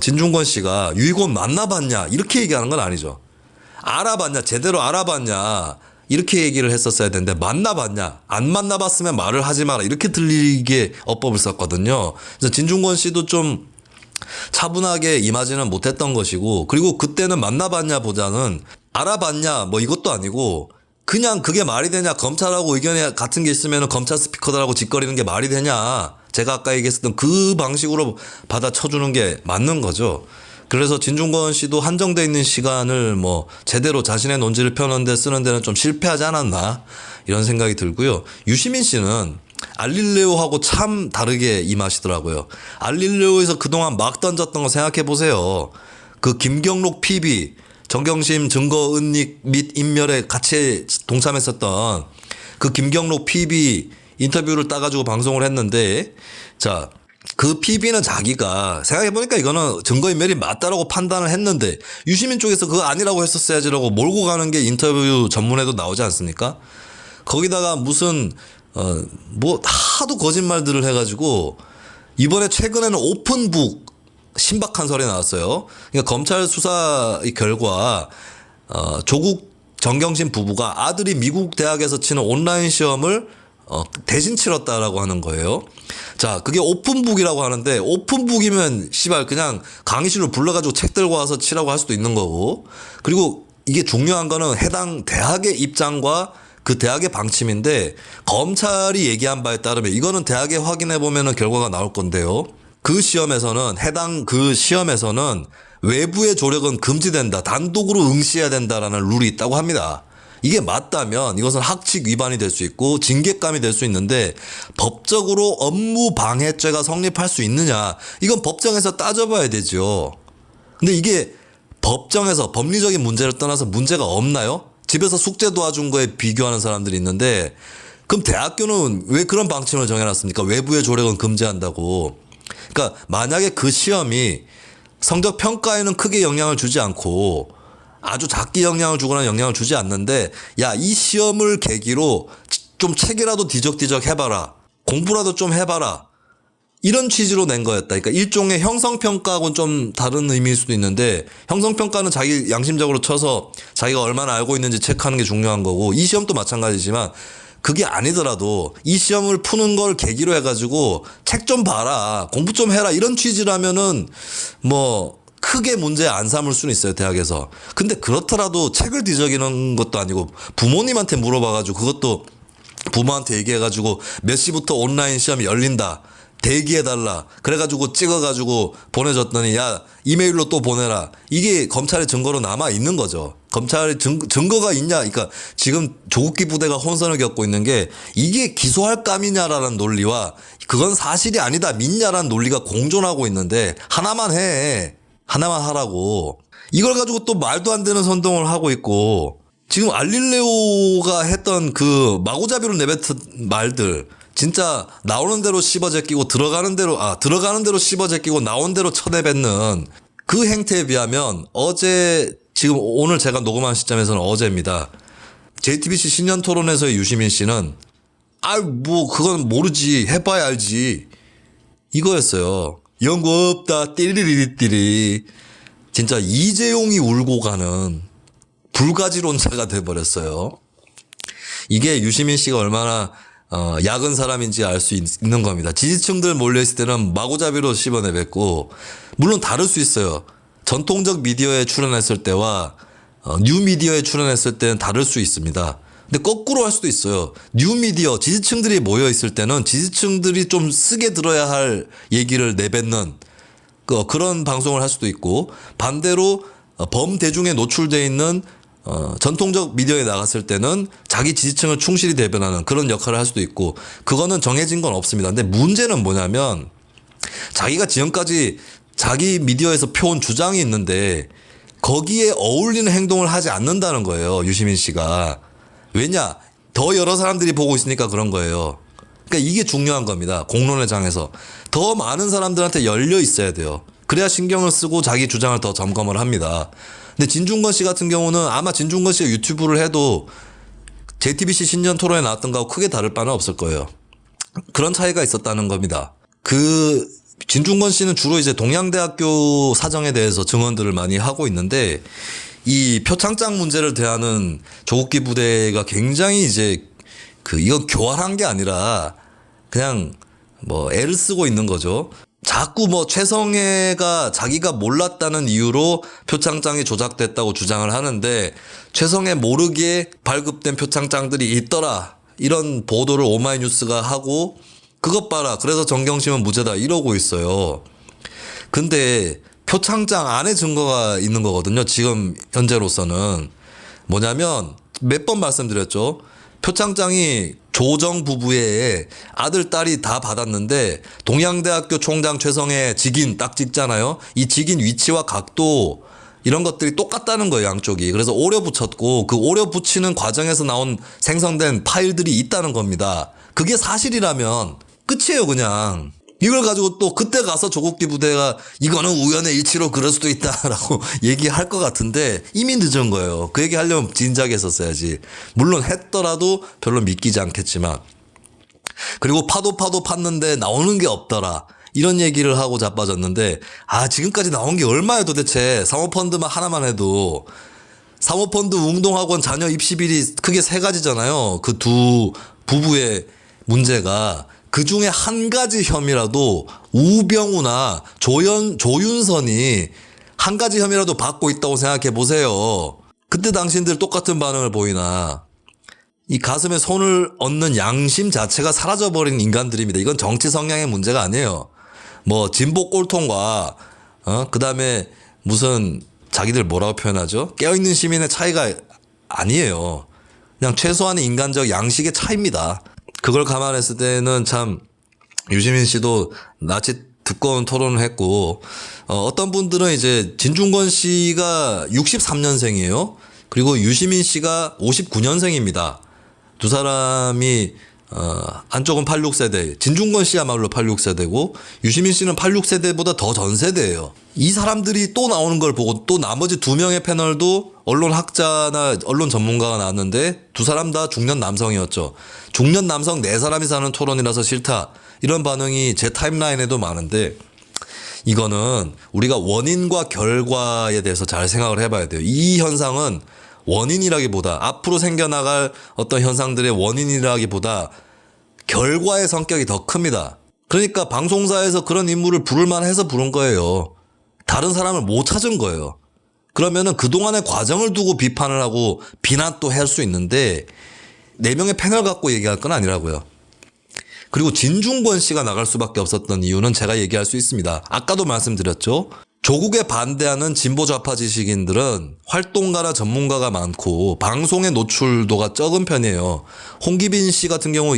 진중권 씨가 유희곤 만나봤냐 이렇게 얘기하는 건 아니죠. 알아봤냐 제대로 알아봤냐 이렇게 얘기를 했었어야 되는데 만나봤냐 안 만나봤으면 말을 하지 마라 이렇게 들리게 어법을 썼거든요. 그래서 진중권 씨도 좀 차분하게 임하지는 못했던 것이고 그리고 그때는 만나봤냐 보다는 알아봤냐 뭐 이것도 아니고 그냥 그게 말이 되냐 검찰하고 의견이 같은 게 있으면 검찰 스피커들하고 짓거리는 게 말이 되냐 제가 아까 얘기했었던 그 방식으로 받아쳐주는 게 맞는 거죠. 그래서 진중권 씨도 한정돼 있는 시간을 뭐 제대로 자신의 논지를 펴는 데 쓰는 데는 좀 실패하지 않았나 이런 생각이 들고요. 유시민 씨는 알릴레오하고 참 다르게 임하시더라고요. 알릴레오에서 그동안 막 던졌던 거 생각해 보세요. 그 김경록 PB, 정경심 증거 은닉 및 인멸에 같이 동참했었던 그 김경록 PB 인터뷰를 따가지고 방송을 했는데 자, 그 PB는 자기가 생각해보니까 이거는 증거인멸이 맞다라고 판단을 했는데 유시민 쪽에서 그거 아니라고 했었어야지라고 몰고 가는 게 인터뷰 전문에도 나오지 않습니까? 거기다가 무슨 뭐 하도 거짓말들을 해가지고 이번에 최근에는 오픈북 신박한 설이 나왔어요. 그러니까 검찰 수사 결과 조국 정경심 부부가 아들이 미국 대학에서 치는 온라인 시험을 대신 치렀다라고 하는 거예요. 자, 그게 오픈북이라고 하는데 오픈북이면 씨발 그냥 강의실로 불러가지고 책 들고 와서 치라고 할 수도 있는 거고 그리고 이게 중요한 거는 해당 대학의 입장과 그 대학의 방침인데 검찰이 얘기한 바에 따르면 이거는 대학에 확인해 보면은 결과가 나올 건데요. 그 시험에서는 해당 그 시험에서는 외부의 조력은 금지된다. 단독으로 응시해야 된다라는 룰이 있다고 합니다. 이게 맞다면 이것은 학칙 위반이 될 수 있고 징계감이 될 수 있는데 법적으로 업무방해죄가 성립할 수 있느냐 이건 법정에서 따져봐야 되죠. 근데 이게 법정에서 법리적인 문제를 떠나서 문제가 없나요? 집에서 숙제 도와준 거에 비교하는 사람들이 있는데 그럼 대학교는 왜 그런 방침을 정해놨습니까? 외부의 조력은 금지한다고. 그러니까 만약에 그 시험이 성적 평가에는 크게 영향을 주지 않고 아주 작게 영향을 주거나 영향을 주지 않는데 야, 이 시험을 계기로 좀 책이라도 뒤적뒤적 해봐라. 공부라도 좀 해봐라. 이런 취지로 낸 거였다. 그러니까 일종의 형성평가하고는 좀 다른 의미일 수도 있는데 형성평가는 자기 양심적으로 쳐서 자기가 얼마나 알고 있는지 체크하는 게 중요한 거고 이 시험도 마찬가지지만 그게 아니더라도 이 시험을 푸는 걸 계기로 해가지고 책 좀 봐라. 공부 좀 해라. 이런 취지라면은 뭐 크게 문제 안 삼을 수는 있어요. 대학에서. 근데 그렇더라도 책을 뒤적이는 것도 아니고 부모님한테 물어봐가지고 그것도 부모한테 얘기해가지고 몇 시부터 온라인 시험이 열린다. 대기해달라. 그래가지고 찍어가지고 보내줬더니 야 이메일로 또 보내라. 이게 검찰의 증거로 남아 있는 거죠. 검찰의 증거가 있냐. 그러니까 지금 조국기 부대가 혼선을 겪고 있는 게 이게 기소할 감이냐라는 논리와 그건 사실이 아니다 믿냐라는 논리가 공존하고 있는데 하나만 해. 하나만 하라고. 이걸 가지고 또 말도 안 되는 선동을 하고 있고 지금 알릴레오가 했던 그 마구잡이로 내뱉은 말들 진짜 나오는 대로 씹어 제끼고 들어가는 대로 씹어 제끼고 나온 대로 쳐내뱉는 그 행태에 비하면 어제 지금 오늘 제가 녹음한 시점에서는 어제입니다. JTBC 신년 토론에서의 유시민 씨는 뭐 그건 모르지 해봐야 알지 이거였어요. 연구 없다 띠리리리띠리. 진짜 이재용이 울고 가는 불가지론자가 돼버렸어요. 이게 유시민 씨가 얼마나 약은 사람인지 알 수 있는 겁니다. 지지층들 몰려있을 때는 마구잡이로 씹어내뱉고 물론 다를 수 있어요. 전통적 미디어에 출연했을 때와 뉴미디어에 출연했을 때는 다를 수 있습니다. 근데 거꾸로 할 수도 있어요. 뉴미디어 지지층들이 모여있을 때는 지지층들이 좀 쓰게 들어야 할 얘기를 내뱉는 그런 방송을 할 수도 있고 반대로 범대중에 노출되어 있는 전통적 미디어에 나갔을 때는 자기 지지층을 충실히 대변하는 그런 역할을 할 수도 있고 그거는 정해진 건 없습니다. 근데 문제는 뭐냐면 자기가 지금까지 자기 미디어에서 펴온 주장이 있는데 거기에 어울리는 행동을 하지 않는다는 거예요. 유시민 씨가. 왜냐? 더 여러 사람들이 보고 있으니까 그런 거예요. 그러니까 이게 중요한 겁니다. 공론의 장에서. 더 많은 사람들한테 열려 있어야 돼요. 그래야 신경을 쓰고 자기 주장을 더 점검을 합니다. 근데 진중권 씨 같은 경우는 아마 진중권 씨가 유튜브를 해도 JTBC 신년 토론에 나왔던 거하고 크게 다를 바는 없을 거예요. 그런 차이가 있었다는 겁니다. 진중권 씨는 주로 이제 동양대학교 사정에 대해서 증언들을 많이 하고 있는데 이 표창장 문제를 대하는 조국기 부대가 굉장히 이제 이건 교활한 게 아니라 그냥 뭐 애를 쓰고 있는 거죠. 자꾸 뭐 최성해가 자기가 몰랐다는 이유로 표창장이 조작됐다고 주장을 하는데 최성해 모르게 발급된 표창장들이 있더라. 이런 보도를 오마이뉴스가 하고 그것 봐라. 그래서 정경심은 무죄다. 이러고 있어요. 근데 표창장 안에 증거가 있는 거거든요. 지금 현재로서는. 뭐냐면 몇 번 말씀드렸죠. 표창장이 조정 부부의 아들, 딸이 다 받았는데 동양대학교 총장 최성해 직인 딱 찍잖아요. 이 직인 위치와 각도 이런 것들이 똑같다는 거예요. 양쪽이. 그래서 오려 붙였고 그 오려 붙이는 과정에서 나온 생성된 파일들이 있다는 겁니다. 그게 사실이라면 끝이에요. 그냥. 이걸 가지고 또 그때 가서 조국기 부대가 이거는 우연의 일치로 그럴 수도 있다라고 얘기할 것 같은데 이미 늦은 거예요. 그 얘기 하려면 진작에 했었어야지. 물론 했더라도 별로 믿기지 않겠지만. 그리고 파도 팠는데 나오는 게 없더라. 이런 얘기를 하고 자빠졌는데 지금까지 나온 게 얼마예요 도대체. 사모펀드만 하나만 해도. 사모펀드 웅동학원 자녀 입시비리 크게 세 가지잖아요. 그 두 부부의 문제가. 그 중에 한 가지 혐의라도 우병우나 조윤선이 한 가지 혐의라도 받고 있다고 생각해 보세요. 그때 당신들 똑같은 반응을 보이나. 이 가슴에 손을 얹는 양심 자체가 사라져버린 인간들입니다. 이건 정치 성향의 문제가 아니에요. 뭐 진보 꼴통과 그 다음에 무슨 자기들 뭐라고 표현하죠? 깨어있는 시민의 차이가 아니에요. 그냥 최소한의 인간적 양식의 차이입니다. 그걸 감안했을 때는 참 유시민 씨도 낯이 두꺼운 토론을 했고 어떤 분들은 이제 진중권 씨가 63년생이에요. 그리고 유시민 씨가 59년생입니다. 두 사람이 한쪽은 86세대, 진중권 씨야말로 86세대고 유시민 씨는 86세대보다 더 전세대예요. 이 사람들이 또 나오는 걸 보고 또 나머지 2명의 패널도 언론 학자나 언론 전문가가 나왔는데 두 사람 다 중년 남성이었죠. 중년 남성 4사람이 사는 토론이라서 싫다. 이런 반응이 제 타임라인에도 많은데 이거는 우리가 원인과 결과에 대해서 잘 생각을 해봐야 돼요. 이 현상은 원인이라기보다 앞으로 생겨나갈 어떤 현상들의 원인이라기보다 결과의 성격이 더 큽니다. 그러니까 방송사에서 그런 인물을 부를 만해서 부른 거예요. 다른 사람을 못 찾은 거예요. 그러면은 그동안의 과정을 두고 비판을 하고 비난도 할 수 있는데 4명의 패널 갖고 얘기할 건 아니라고요. 그리고 진중권 씨가 나갈 수밖에 없었던 이유는 제가 얘기할 수 있습니다. 아까도 말씀드렸죠. 조국에 반대하는 진보 좌파 지식인들은 활동가나 전문가가 많고 방송의 노출도가 적은 편이에요. 홍기빈 씨 같은 경우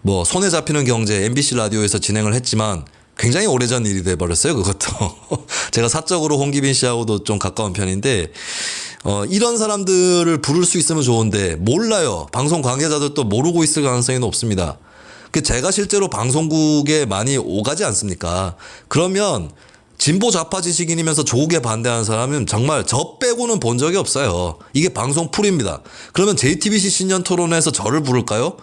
뭐 손에 잡히는 경제 MBC 라디오에서 진행을 했지만 굉장히 오래전 일이 돼버렸어요. 그것도 제가 사적으로 홍기빈 씨하고도 좀 가까운 편인데 이런 사람들을 부를 수 있으면 좋은데 몰라요. 방송 관계자들도 모르고 있을 가능성이 높습니다. 제가 실제로 방송국에 많이 오가지 않습니까? 그러면 진보 좌파 지식인이면서 조국에 반대하는 사람은 정말 저 빼고는 본 적이 없어요. 이게 방송 풀입니다. 그러면 JTBC 신년 토론에서 저를 부를까요?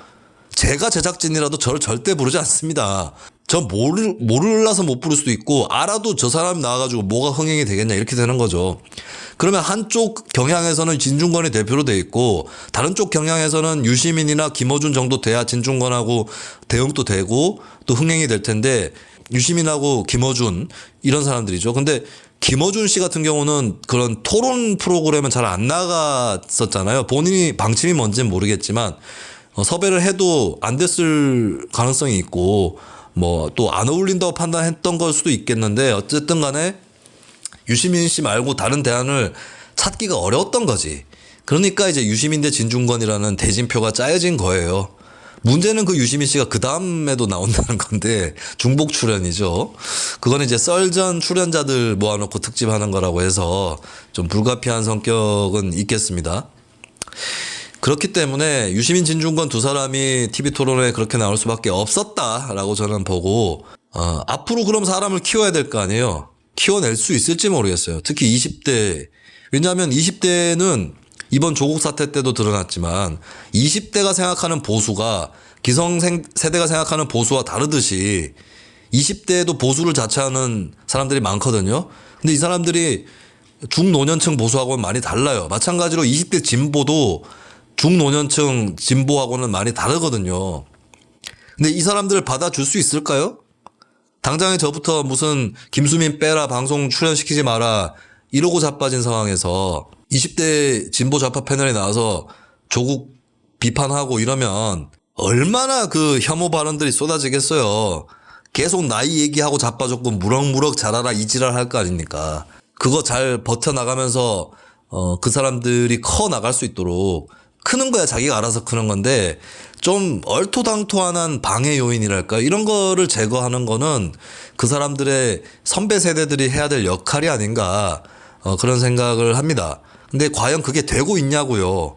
제가 제작진이라도 저를 절대 부르지 않습니다. 저 몰라서 못 부를 수도 있고 알아도 저 사람 나와가지고 뭐가 흥행이 되겠냐 이렇게 되는 거죠. 그러면 한쪽 경향에서는 진중권이 대표로 돼 있고 다른 쪽 경향에서는 유시민이나 김어준 정도 돼야 진중권하고 대응도 되고 또 흥행이 될 텐데 유시민하고 김어준 이런 사람들이죠. 근데 김어준 씨 같은 경우는 그런 토론 프로그램은 잘 안 나갔었잖아요. 본인이 방침이 뭔지는 모르겠지만 섭외를 해도 안 됐을 가능성이 있고 뭐 또 안 어울린다고 판단했던 걸 수도 있겠는데 어쨌든 간에 유시민 씨 말고 다른 대안을 찾기가 어려웠던 거지. 그러니까 이제 유시민 대 진중권이라는 대진표가 짜여진 거예요. 문제는 그 유시민 씨가 그 다음에도 나온다는 건데 중복 출연이죠. 그건 이제 썰전 출연자들 모아놓고 특집하는 거라고 해서 좀 불가피한 성격은 있겠습니다. 그렇기 때문에 유시민 진중권 두 사람이 TV토론에 그렇게 나올 수밖에 없었다라고 저는 보고 앞으로 그럼 사람을 키워야 될 거 아니에요. 키워낼 수 있을지 모르겠어요. 특히 20대. 왜냐하면 20대는 이번 조국 사태 때도 드러났지만 20대가 생각하는 보수가 기성세대가 생각하는 보수와 다르듯이 20대에도 보수를 자처하는 사람들이 많거든요. 근데 이 사람들이 중노년층 보수하고는 많이 달라요. 마찬가지로 20대 진보도 중노년층 진보하고는 많이 다르거든요. 근데 이 사람들을 받아줄 수 있을까요? 당장에 저부터 무슨 김수민 빼라 방송 출연시키지 마라 이러고 자빠진 상황에서 20대 진보 좌파 패널에 나와서 조국 비판하고 이러면 얼마나 그 혐오 발언들이 쏟아지겠어요. 계속 나이 얘기하고 자빠졌고 무럭무럭 자라라 이지랄 할 거 아닙니까. 그거 잘 버텨나가면서 그 사람들이 커 나갈 수 있도록 크는 거야 자기가 알아서 크는 건데 좀 얼토당토한 방해 요인이랄까 이런 거를 제거하는 거는 그 사람들의 선배 세대들이 해야 될 역할이 아닌가 그런 생각을 합니다. 근데 과연 그게 되고 있냐고요.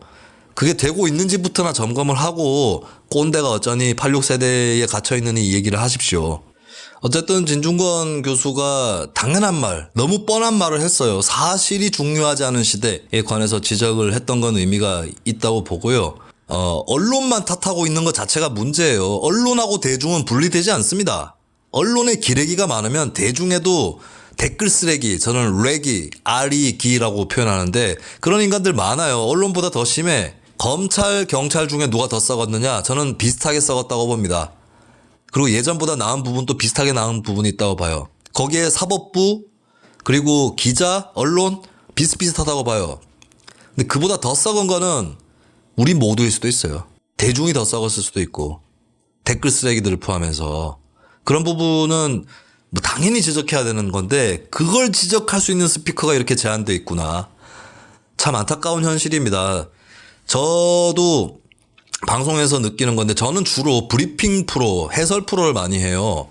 그게 되고 있는지부터나 점검을 하고 꼰대가 어쩌니 86세대에 갇혀있느니 이 얘기를 하십시오. 어쨌든 진중권 교수가 당연한 말, 너무 뻔한 말을 했어요. 사실이 중요하지 않은 시대에 관해서 지적을 했던 건 의미가 있다고 보고요. 언론만 탓하고 있는 것 자체가 문제예요. 언론하고 대중은 분리되지 않습니다. 언론에 기레기가 많으면 대중에도 댓글 쓰레기, 저는 래기, 아리기라고 표현하는데 그런 인간들 많아요. 언론보다 더 심해. 검찰, 경찰 중에 누가 더 썩었느냐? 저는 비슷하게 썩었다고 봅니다. 그리고 예전보다 나은 부분도 비슷하게 나은 부분이 있다고 봐요. 거기에 사법부 그리고 기자, 언론 비슷비슷하다고 봐요. 근데 그보다 더 썩은 거는 우리 모두일 수도 있어요. 대중이 더 썩었을 수도 있고 댓글 쓰레기들을 포함해서 그런 부분은 뭐 당연히 지적해야 되는 건데 그걸 지적할 수 있는 스피커가 이렇게 제한되어 있구나. 참 안타까운 현실입니다. 저도 방송에서 느끼는 건데 저는 주로 브리핑 프로, 해설 프로를 많이 해요.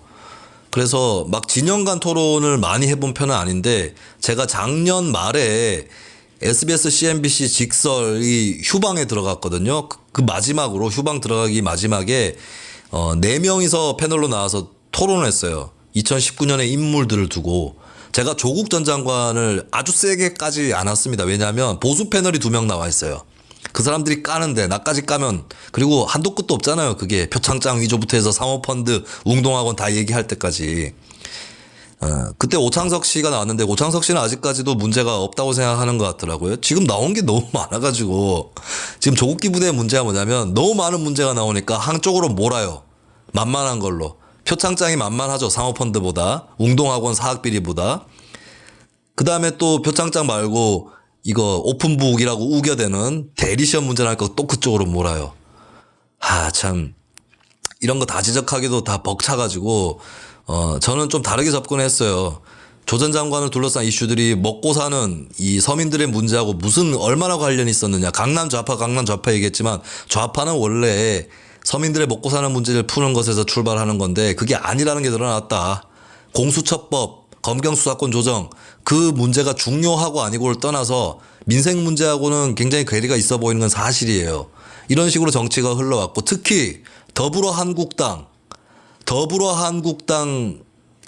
그래서 막 진영 간 토론을 많이 해본 편은 아닌데 제가 작년 말에 SBS, CNBC 직설이 휴방에 들어갔거든요. 그 마지막으로 휴방 들어가기 마지막에 4명이서 패널로 나와서 토론을 했어요. 2019년의 인물들을 두고. 제가 조국 전 장관을 아주 세게 까지 않았습니다. 왜냐하면 보수 패널이 2명 나와 있어요. 그 사람들이 까는데 나까지 까면, 그리고 한도 끝도 없잖아요. 그게 표창장 위조부터 해서 사모펀드, 웅동학원 다 얘기할 때까지. 그때 오창석 씨가 나왔는데 오창석 씨는 아직까지도 문제가 없다고 생각하는 것 같더라고요. 지금 나온 게 너무 많아가지고 지금 조국기 부대의 문제가 뭐냐면 너무 많은 문제가 나오니까 한쪽으로 몰아요. 만만한 걸로. 표창장이 만만하죠. 사모펀드보다, 웅동학원 사학비리보다. 그 다음에 또 표창장 말고 이거 오픈북이라고 우겨대는 대리시험 문제 나니까 또 그쪽으로 몰아요. 참 이런 거 다 지적하기도 다 벅차가지고 저는 좀 다르게 접근했어요. 조 전 장관을 둘러싼 이슈들이 먹고 사는 이 서민들의 문제하고 무슨 얼마나 관련이 있었느냐. 강남 좌파 얘기했지만 좌파는 원래 서민들의 먹고 사는 문제를 푸는 것에서 출발하는 건데 그게 아니라는 게 드러났다. 공수처법, 검경수사권 조정, 그 문제가 중요하고 아니고를 떠나서 민생 문제하고는 굉장히 괴리가 있어 보이는 건 사실이에요. 이런 식으로 정치가 흘러왔고, 특히 더불어한국당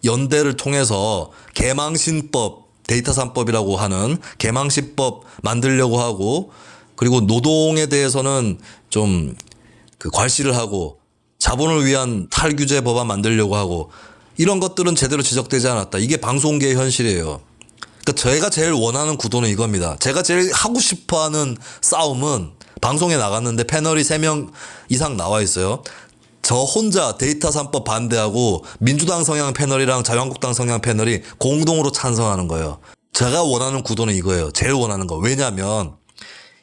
연대를 통해서 개망신법, 데이터 3법이라고 하는 개망신법 만들려고 하고, 그리고 노동에 대해서는 좀 그 괄시를 하고 자본을 위한 탈규제 법안 만들려고 하고, 이런 것들은 제대로 지적되지 않았다. 이게 방송계의 현실이에요. 그러니까 제가 제일 원하는 구도는 이겁니다. 제가 제일 하고 싶어하는 싸움은, 방송에 나갔는데 패널이 3명 이상 나와 있어요. 저 혼자 데이터 3법 반대하고 민주당 성향 패널이랑 자유한국당 성향 패널이 공동으로 찬성하는 거예요. 제가 원하는 구도는 이거예요. 제일 원하는 거. 왜냐하면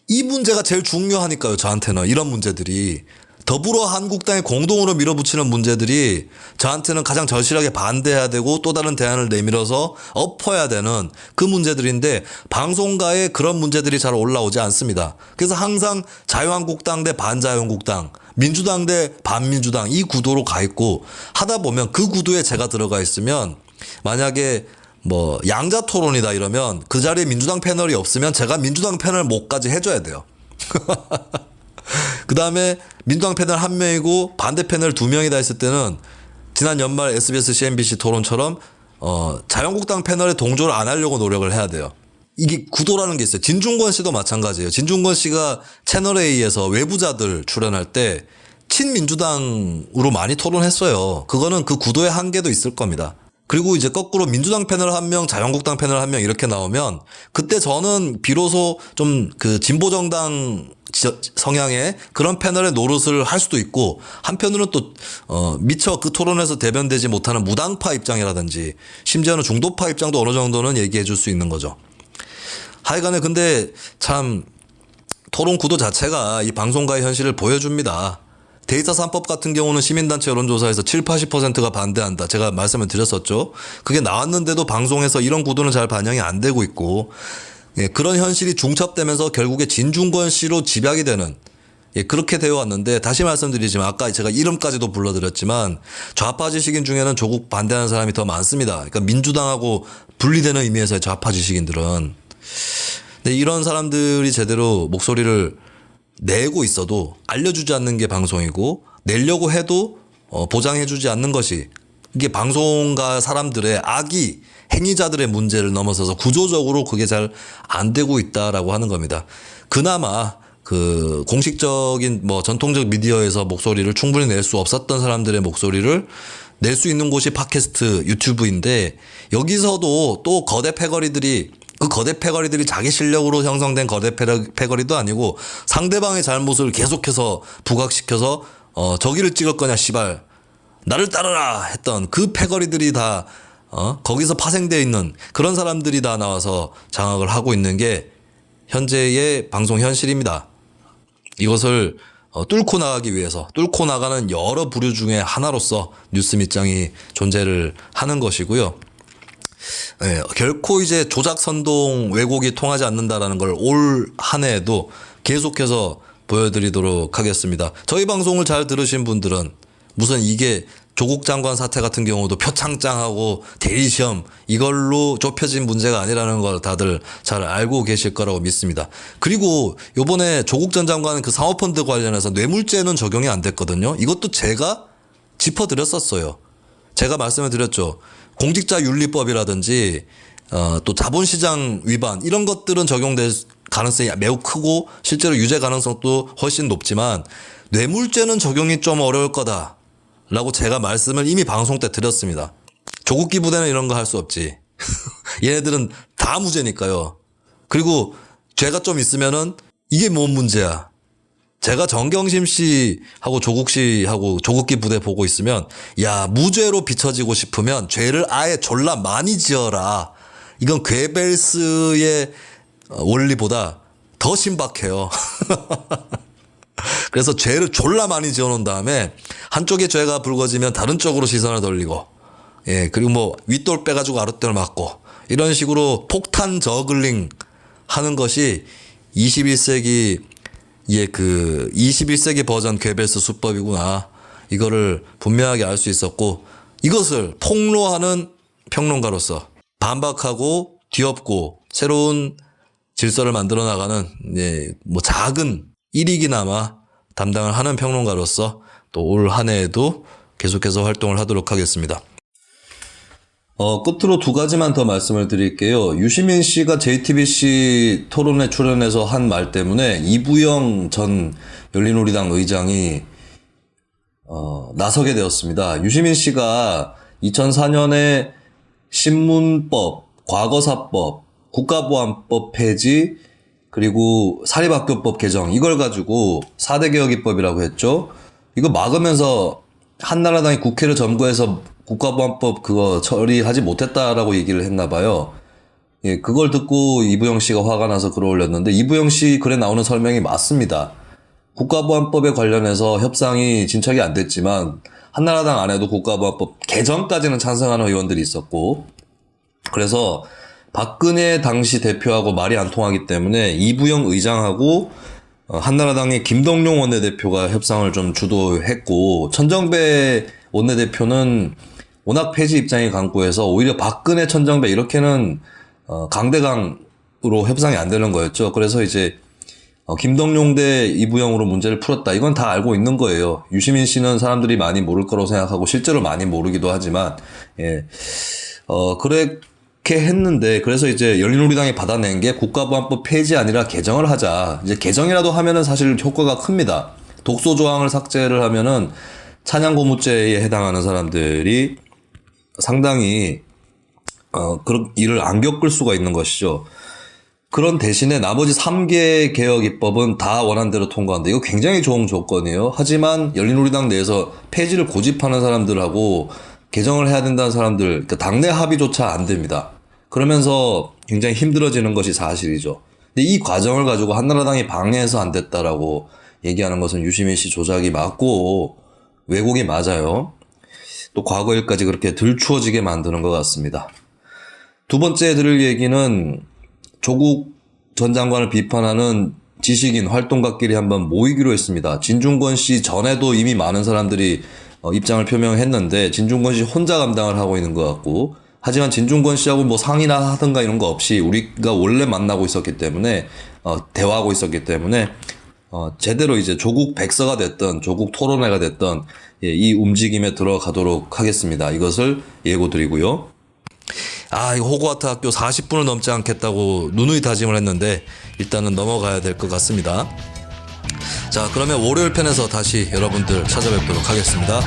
이 문제가 제일 중요하니까요. 저한테는 이런 문제들이. 더불어한국당에 공동으로 밀어붙이는 문제들이 저한테는 가장 절실하게 반대해야 되고 또 다른 대안을 내밀어서 엎어야 되는 그 문제들인데, 방송가에 그런 문제들이 잘 올라오지 않습니다. 그래서 항상 자유한국당 대 반자유한국당, 민주당 대 반민주당, 이 구도로 가 있고, 하다 보면 그 구도에 제가 들어가 있으면, 만약에 뭐 양자 토론이다 이러면 그 자리에 민주당 패널이 없으면 제가 민주당 패널 목까지 해줘야 돼요. 그 다음에 민주당 패널 1명이고 반대 패널 2명이다 했을 때는 지난 연말 SBS, CNBC 토론처럼 자유한국당 패널에 동조를 안 하려고 노력을 해야 돼요. 이게 구도라는 게 있어요. 진중권 씨도 마찬가지예요. 진중권 씨가 채널A에서 외부자들 출연할 때 친민주당으로 많이 토론했어요. 그거는 그 구도의 한계도 있을 겁니다. 그리고 이제 거꾸로 민주당 패널 1명, 자유한국당 패널 1명 이렇게 나오면 그때 저는 비로소 좀 그 진보정당 성향의 그런 패널의 노릇을 할 수도 있고, 한편으로는 또 미처 그 토론에서 대변되지 못하는 무당파 입장이라든지 심지어는 중도파 입장도 어느 정도는 얘기해 줄 수 있는 거죠. 하여간에 근데 참 토론 구도 자체가 이 방송가의 현실을 보여줍니다. 데이터 3법 같은 경우는 시민단체 여론조사에서 70-80%가 반대한다. 제가 말씀을 드렸었죠. 그게 나왔는데도 방송에서 이런 구도는 잘 반영이 안 되고 있고, 그런 현실이 중첩되면서 결국에 진중권 씨로 집약이 되는, 그렇게 되어 왔는데, 다시 말씀드리지만 아까 제가 이름까지도 불러드렸지만 좌파 지식인 중에는 조국 반대하는 사람이 더 많습니다. 그러니까 민주당하고 분리되는 의미에서의 좌파 지식인들은. 근데 이런 사람들이 제대로 목소리를 내고 있어도 알려주지 않는 게 방송이고, 내려고 해도 보장해주지 않는 것이, 이게 방송가 사람들의 악의, 행위자들의 문제를 넘어서서 구조적으로 그게 잘 안 되고 있다라고 하는 겁니다. 그나마 그 공식적인 뭐 전통적 미디어에서 목소리를 충분히 낼 수 없었던 사람들의 목소리를 낼 수 있는 곳이 팟캐스트, 유튜브인데, 여기서도 또 거대 패거리들이, 그 거대 패거리들이 자기 실력으로 형성된 거대 패거리도 아니고 상대방의 잘못을 계속해서 부각시켜서 저기를 찍을 거냐 씨발 나를 따르라 했던 그 패거리들이 다 거기서 파생되어 있는 그런 사람들이 다 나와서 장악을 하고 있는 게 현재의 방송 현실입니다. 이것을 뚫고 나가기 위해서, 뚫고 나가는 여러 부류 중에 하나로서 뉴스 밑장이 존재를 하는 것이고요. 결코 이제 조작 선동 왜곡이 통하지 않는다라는 걸 올 한 해에도 계속해서 보여드리도록 하겠습니다. 저희 방송을 잘 들으신 분들은 무슨 이게 조국 장관 사태 같은 경우도 표창장하고 대리시험 이걸로 좁혀진 문제가 아니라는 걸 다들 잘 알고 계실 거라고 믿습니다. 그리고 요번에 조국 전 장관 그 사모펀드 관련해서 뇌물죄는 적용이 안 됐거든요. 이것도 제가 짚어드렸었어요. 제가 말씀을 드렸죠. 공직자윤리법이라든지 또 자본시장 위반 이런 것들은 적용될 가능성이 매우 크고 실제로 유죄 가능성도 훨씬 높지만 뇌물죄는 적용이 좀 어려울 거다라고 제가 말씀을 이미 방송 때 드렸습니다. 조국기 부대는 이런 거 할 수 없지. 얘네들은 다 무죄니까요. 그리고 죄가 좀 있으면은 이게 뭔 문제야. 제가 정경심 씨하고 조국 씨하고 조국기 부대 보고 있으면 야 무죄로 비춰지고 싶으면 죄를 아예 졸라 많이 지어라. 이건 괴벨스의 원리보다 더 신박해요. 그래서 죄를 졸라 많이 지어놓은 다음에 한쪽에 죄가 불거지면 다른 쪽으로 시선을 돌리고 예 그리고 뭐 윗돌 빼가지고 아랫돌 맞고 이런 식으로 폭탄 저글링 하는 것이 21세기 예, 21세기 버전 괴벨스 수법이구나. 이거를 분명하게 알 수 있었고, 이것을 폭로하는 평론가로서 반박하고 뒤엎고 새로운 질서를 만들어 나가는, 예, 뭐 작은 일익이나마 담당을 하는 평론가로서 또 올 한 해에도 계속해서 활동을 하도록 하겠습니다. 끝으로 두 가지만 더 말씀을 드릴게요. 유시민 씨가 JTBC 토론에 출연해서 한 말 때문에 이부영 전 열린우리당 의장이 나서게 되었습니다. 유시민 씨가 2004년에 신문법, 과거사법, 국가보안법 폐지, 그리고 사립학교법 개정 이걸 가지고 4대 개혁입법이라고 했죠. 이거 막으면서 한나라당이 국회를 점거해서 국가보안법 그거 처리하지 못했다라고 얘기를 했나 봐요. 예, 그걸 듣고 이부영 씨가 화가 나서 글을 올렸는데 이부영 씨 글에 나오는 설명이 맞습니다. 국가보안법에 관련해서 협상이 진척이 안 됐지만 한나라당 안에도 국가보안법 개정까지는 찬성하는 의원들이 있었고 그래서 박근혜 당시 대표하고 말이 안 통하기 때문에 이부영 의장하고 한나라당의 김동룡 원내대표가 협상을 좀 주도했고 천정배 원내대표는 워낙 폐지 입장이 강고해서 오히려 박근혜 천정배 이렇게는 강대강으로 협상이 안 되는 거였죠. 그래서 이제 김동룡 대 이부영으로 문제를 풀었다. 이건 다 알고 있는 거예요. 유시민 씨는 사람들이 많이 모를 거라고 생각하고 실제로 많이 모르기도 하지만 예. 그렇게 했는데 그래서 이제 열린우리당이 받아낸 게 국가보안법 폐지 아니라 개정을 하자. 이제 개정이라도 하면은 사실 효과가 큽니다. 독소 조항을 삭제를 하면은 찬양고무죄에 해당하는 사람들이 상당히 그런 일을 안 겪을 수가 있는 것이죠. 그런 대신에 나머지 3개 개혁 입법은 다 원안대로 통과한다. 이거 굉장히 좋은 조건이에요. 하지만 열린우리당 내에서 폐지를 고집하는 사람들하고 개정을 해야 된다는 사람들, 그러니까 당내 합의조차 안 됩니다. 그러면서 굉장히 힘들어지는 것이 사실이죠. 근데 이 과정을 가지고 한나라당이 방해해서 안 됐다라고 얘기하는 것은 유시민 씨 조작이 맞고 왜곡이 맞아요. 또 과거 일까지 그렇게 들추어지게 만드는 것 같습니다. 두 번째 들을 얘기는 조국 전 장관을 비판하는 지식인 활동가끼리 한번 모이기로 했습니다. 진중권 씨 전에도 이미 많은 사람들이 입장을 표명했는데 진중권 씨 혼자 감당을 하고 있는 것 같고 하지만 진중권 씨하고 뭐 상의나 하든가 이런 거 없이 우리가 원래 만나고 있었기 때문에 대화하고 있었기 때문에 제대로 이제 조국 백서가 됐던 조국 토론회가 됐던 예, 이 움직임에 들어가도록 하겠습니다. 이것을 예고드리고요. 이거 호그와트 학교 40분을 넘지 않겠다고 누누이 다짐을 했는데 일단은 넘어가야 될 것 같습니다. 자, 그러면 월요일 편에서 다시 여러분들 찾아뵙도록 하겠습니다.